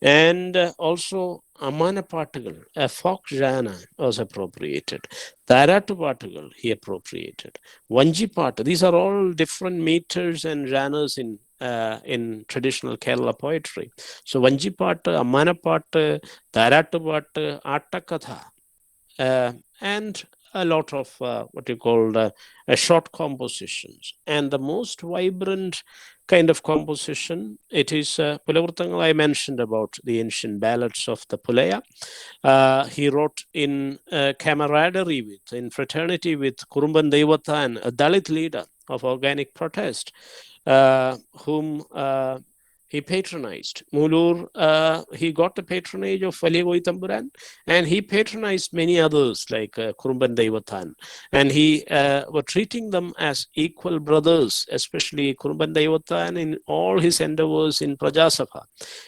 and also Amana Particle, a folk genre, was appropriated. Tharatu Particle, he appropriated. Vanji Pata, these are all different meters and genres in traditional Kerala poetry. So Vanji Pata, Amana Pata, Tharatu Pata, Attakatha, and a lot of what you call short compositions. And the most vibrant kind of composition, it is Pulavrutangal. I mentioned about the ancient ballads of the Pulaya. He wrote in camaraderie with, in fraternity with Kurumban Devatan, a Dalit leader of organic protest, whom he patronized. Muloor, he got the patronage of Valigoyithamburan, and he patronized many others like Kurumban Devatan. And he were treating them as equal brothers, especially Kurumban Devatan in all his endeavors in Prajasabha,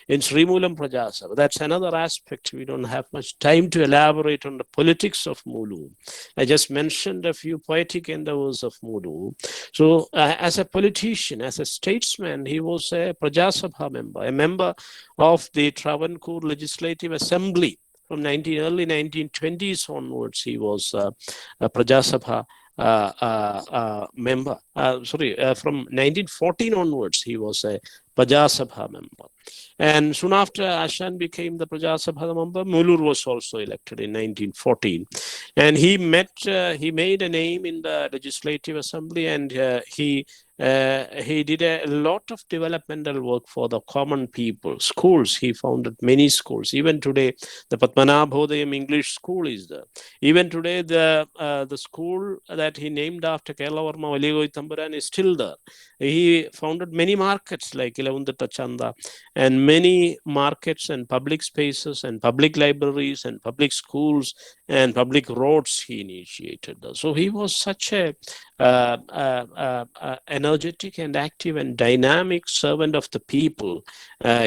in Srimulam Prajasabha. That's another aspect. We don't have much time to elaborate on the politics of Muloor. I just mentioned a few poetic endeavors of Muloor. So as a politician, as a statesman, he was a Prajasabha Sabha member, a member of the Travancore Legislative Assembly. From early 1920s onwards, he was a Praja Sabha member. From 1914 onwards, he was a Praja Sabha member. And soon after Ashan became the Praja Sabha member, Muloor was also elected in 1914. And he made a name in the Legislative Assembly, and he did a lot of developmental work for the common people. Schools, he founded many schools. Even today, the Padmanabhodayam English School is there. Even today, the school that he named after Kerala Varma Valigoy Tamburan is still there. He founded many markets like Ilavundata Chanda, and many markets and public spaces and public libraries and public schools and public roads he initiated. So he was such a energetic and active and dynamic servant of the people.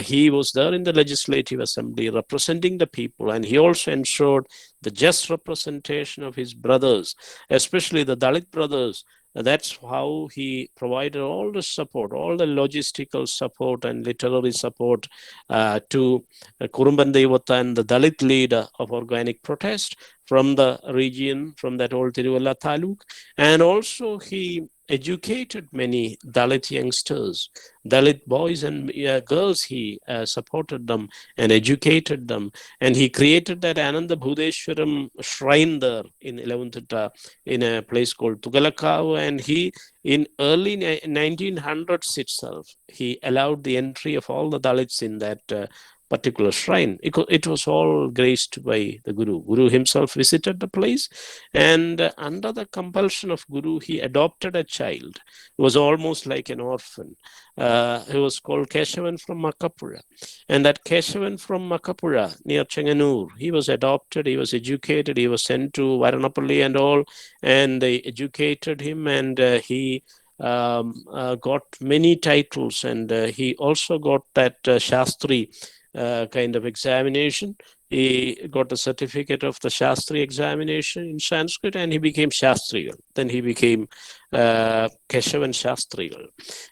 He was there in the Legislative Assembly representing the people, and he also ensured the just representation of his brothers, especially the Dalit brothers. That's how he provided all the support, all the logistical support and literary support to Kurumban Devata and the Dalit leader of organic protest from the region, from that old Tiruvalla Taluk. And also he educated many Dalit youngsters, Dalit boys and girls. He supported them and educated them. And he created that Ananda Bhudeshwaram shrine there in Ilavuntutta, in a place called Tugalakavu. And he, in early 1900s itself, he allowed the entry of all the Dalits in that particular shrine. It was all graced by the Guru. Guru himself visited the place, and under the compulsion of Guru, he adopted a child. He was almost like an orphan. He was called Keshavan from Makapura. And that Keshavan from Makapura, near Chenganur, he was adopted, he was educated, he was sent to Varanapalli and all, and they educated him, and he got many titles, and he also got that Shastri kind of examination. He got a certificate of the Shastri examination in Sanskrit, and he became Shastrigal. Then he became Keshavan Shastrigal.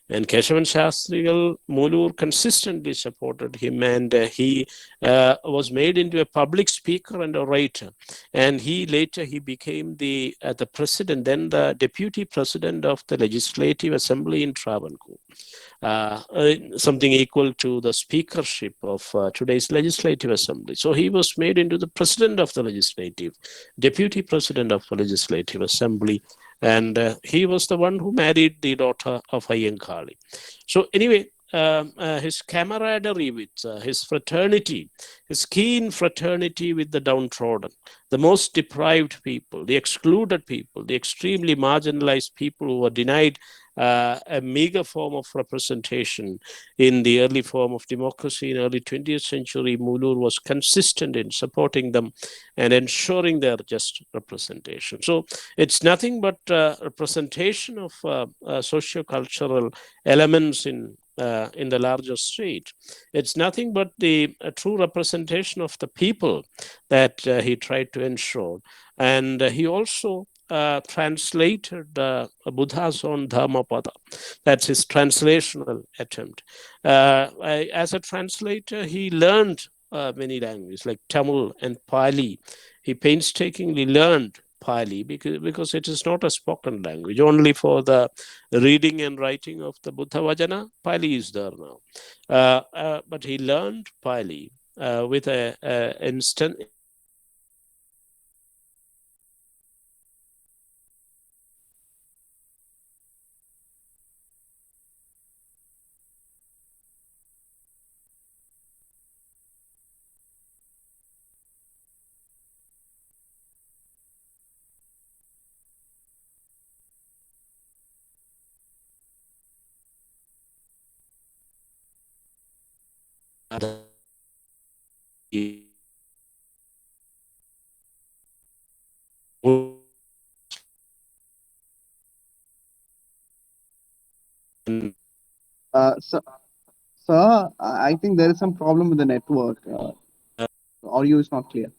And Keshavan Shastrigal, Muloor consistently supported him, and he was made into a public speaker and a writer. And he became the president, then the deputy president of the Legislative Assembly in Travancore. Something equal to the speakership of today's Legislative Assembly. So he was made into the president of the Legislative, deputy president of the Legislative Assembly, and he was the one who married the daughter of Ayyankali. So anyway, his camaraderie with his fraternity, his keen fraternity with the downtrodden, the most deprived people, the excluded people, the extremely marginalized people who were denied a meager form of representation in the early form of democracy in early 20th century. Muloor was consistent in supporting them and ensuring their just representation. So it's nothing but representation of socio-cultural elements in the larger state. It's nothing but the true representation of the people that he tried to ensure. And he also translated Buddha's own Dhammapada. That's his translational attempt. As a translator, he learned many languages like Tamil and Pali. He painstakingly learned Pali because it is not a spoken language. Only for the reading and writing of the Buddha Vajana, Pali is there now. But he learned Pali with a instant. So, sir, I think there is some problem with the network. Audio is not clear.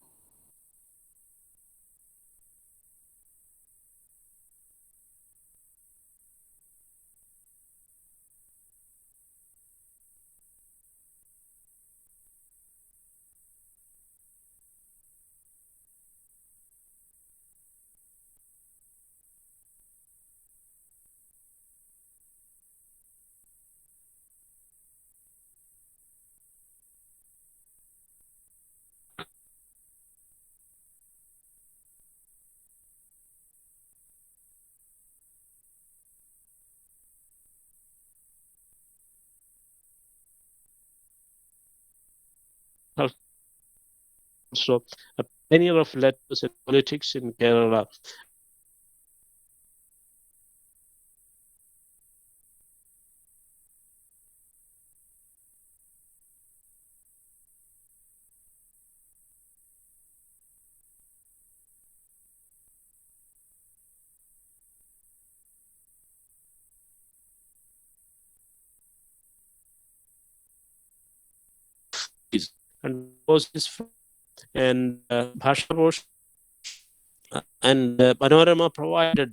also a pioneer of letters and politics in Kerala. And was his friend and Bhasha Rosh and Panorama provided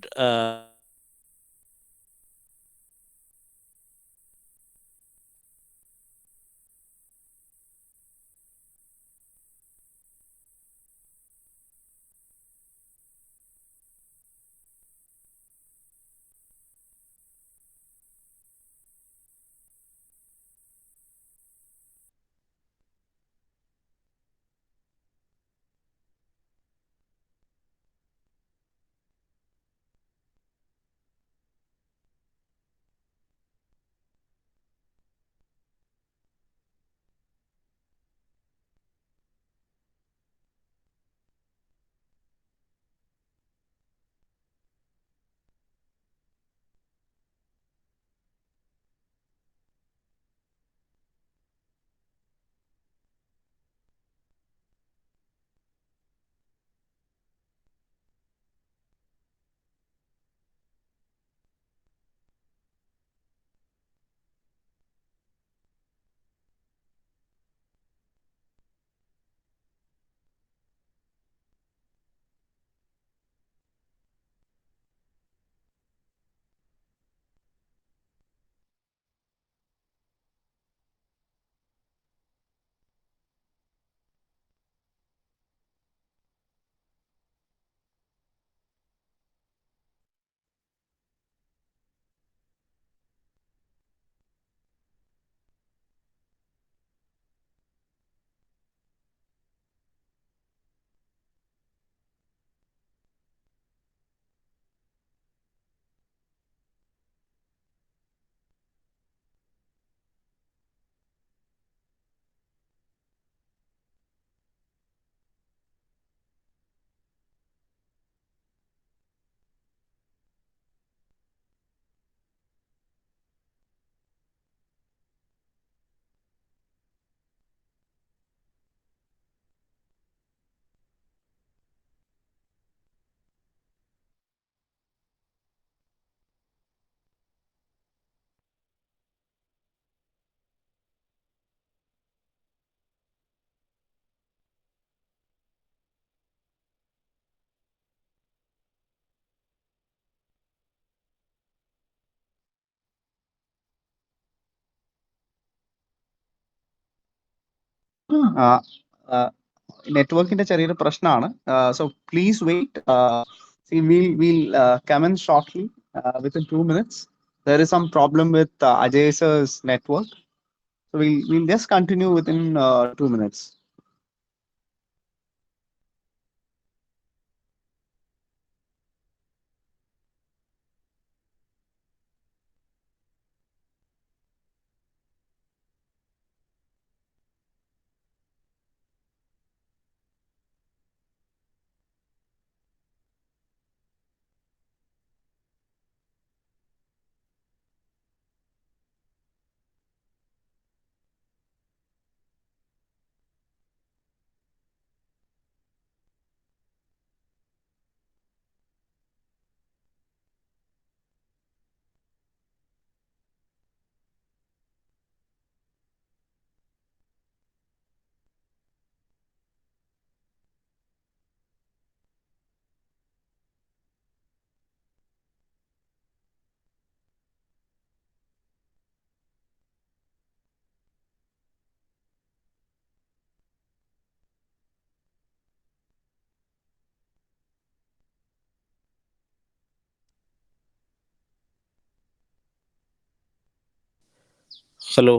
നെറ്റ്വർക്കിന്റെ ചെറിയൊരു പ്രശ്നമാണ്. So please wait. We'll commence shortly within 2 minutes. There is some problem with Ajay sir's network, so we'll just continue within 2 minutes.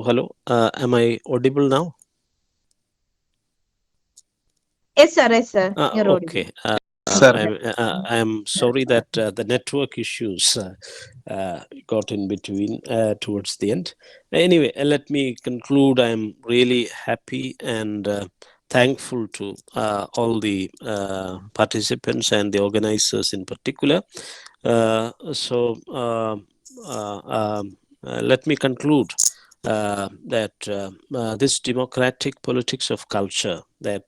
hello. Am I audible now? Yes, sir. You're audible. Okay. Sir. I am sorry that the network issues got in between towards the end. Anyway, let me conclude. I am really happy and thankful to all the participants and the organizers in particular. Let me conclude that this democratic politics of culture that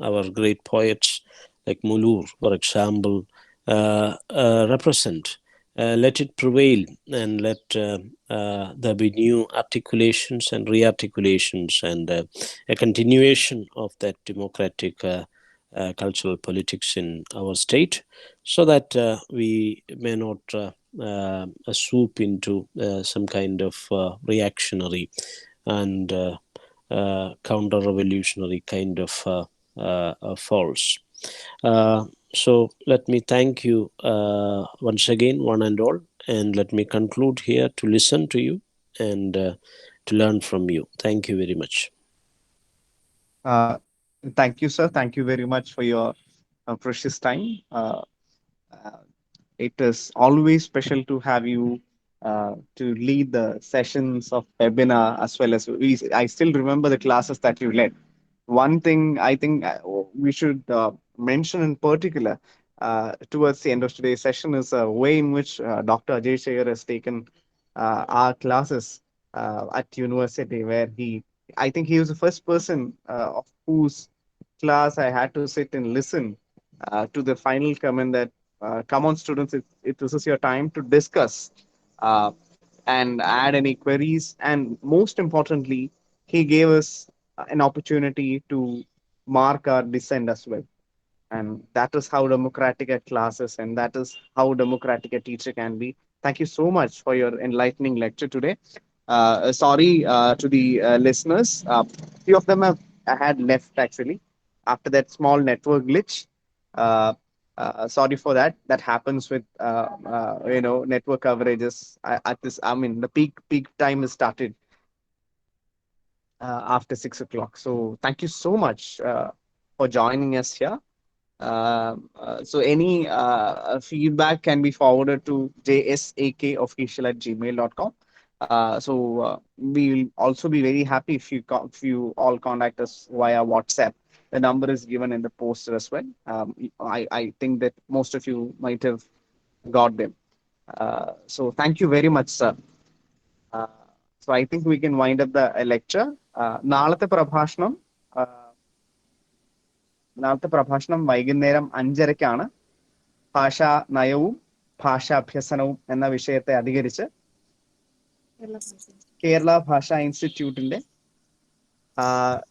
our great poets like Muloor, for example, represent. Let it prevail and let there be new articulations and rearticulations and a continuation of that democratic cultural politics in our state, so that we may not swoop into some kind of reactionary and counter revolutionary kind of falls. So let me thank you once again, one and all, and let me conclude here to listen to you and to learn from you. Thank you very much. Uh, Thank you, sir. Thank you very much for your precious time. Uh, it is always special to have you to lead the sessions of webinar as well as I still remember the classes that you led. One thing I think we should mention in particular towards the end of today's session is a way in which Dr. Ajay Sekher has taken our classes at university, where I think he was the first person of whose class I had to sit and listen to the final comment that, come on, students, this is your time to discuss uh, and add any queries. And most importantly, he gave us an opportunity to mark our dissent as well. And that is how democratic a class is, and that is how democratic a teacher can be. Thank you so much for your enlightening lecture today. Sorry to the listeners. Few of them have had left actually after that small network glitch. Uh, Sorry for that. That happens with network coverages at this. I mean, the peak time is started after 6 o'clock. So thank you so much for joining us here. So any feedback can be forwarded to jsakofficial@gmail.com. We'll also be very happy if you all contact us via WhatsApp. The number is given in the poster as well. I think that most of you might have got them. So thank you very much, sir. Uh, so I think we can wind up the lecture. നാളത്തെ പ്രഭാഷണം വൈകുന്നേരം 5:30-ക്കാണ്. ഭാഷാ നയവും ഭാഷാഭ്യസനവും എന്ന വിഷയത്തെ അധികരിച്ച് കേരള ഭാഷാ ഇൻസ്റ്റിറ്റ്യൂട്ടിന്റെ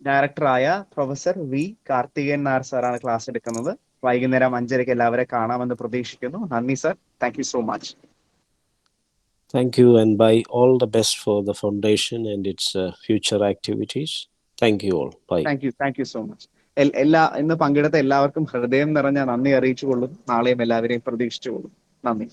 ഡയറക്ടറായ പ്രൊഫസർ വി കാർത്തികേയൻ നായർ സാറാണ് ക്ലാസ് എടുക്കുന്നത്. വൈകുന്നേരം 5:30-ക്ക് എല്ലാവരെ കാണാമെന്ന് പ്രതീക്ഷിക്കുന്നു. നന്ദി sir. Thank you so much. Thank you, and by all the best for the foundation and its future activities. Thank you all. Bye. Thank you so much. ഇന്ന് പങ്കെടുത്ത എല്ലാവർക്കും ഹൃദയം നിറഞ്ഞ നന്ദി അറിയിച്ചുകൊള്ളും. നാളെയും എല്ലാവരെയും പ്രതീക്ഷിച്ചുകൊള്ളും. നന്ദി.